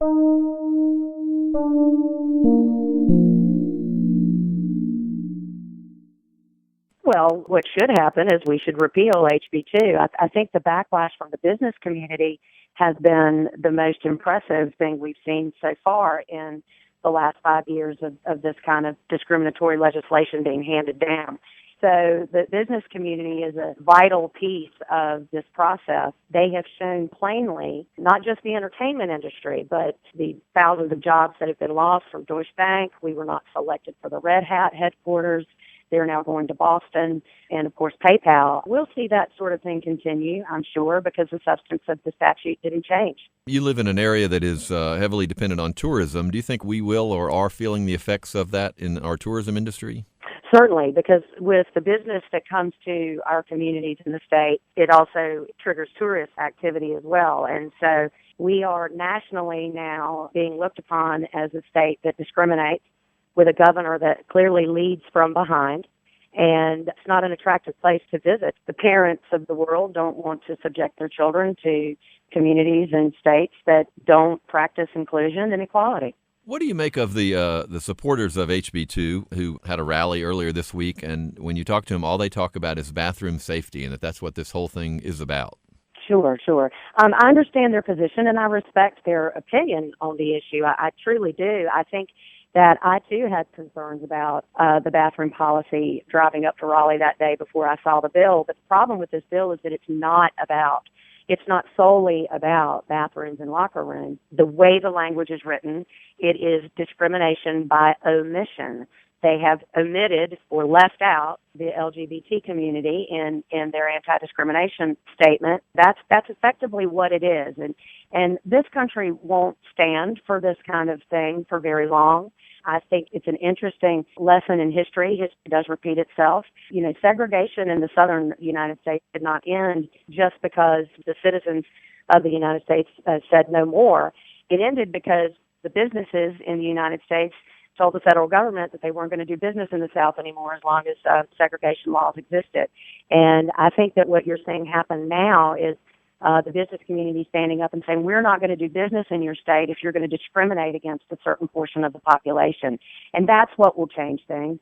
Well, what should happen is we should repeal HB2. I think the backlash from the business community has been the most impressive thing we've seen so far in the last 5 years of this kind of discriminatory legislation being handed down. So the business community is a vital piece of this process. They have shown plainly, not just the entertainment industry, but the thousands of jobs that have been lost from Deutsche Bank. We were not selected for the Red Hat headquarters. They're now going to Boston, and of course PayPal. We'll see that sort of thing continue, I'm sure, because the substance of the statute didn't change. You live in an area that is heavily dependent on tourism. Do you think we will or are feeling the effects of that in our tourism industry? Certainly, because with the business that comes to our communities in the state, it also triggers tourist activity as well. And so we are nationally now being looked upon as a state that discriminates, with a governor that clearly leads from behind. And it's not an attractive place to visit. The parents of the world don't want to subject their children to communities and states that don't practice inclusion and equality. What do you make of the supporters of HB2 who had a rally earlier this week, and when you talk to them, all they talk about is bathroom safety, and that's what this whole thing is about? Sure. I understand their position, and I respect their opinion on the issue. I truly do. I think that I, too, had concerns about the bathroom policy driving up to Raleigh that day before I saw the bill. But the problem with this bill is that it's not solely about bathrooms and locker rooms. The way the language is written, it is discrimination by omission. They have omitted or left out the LGBT community in their anti-discrimination statement. That's effectively what it is. And this country won't stand for this kind of thing for very long. I think it's an interesting lesson in history. History does repeat itself. You know, segregation in the southern United States did not end just because the citizens of the United States said no more. It ended because the businesses in the United States told the federal government that they weren't going to do business in the South anymore as long as segregation laws existed. And I think that what you're seeing happen now is the business community standing up and saying, we're not going to do business in your state if you're going to discriminate against a certain portion of the population. And that's what will change things.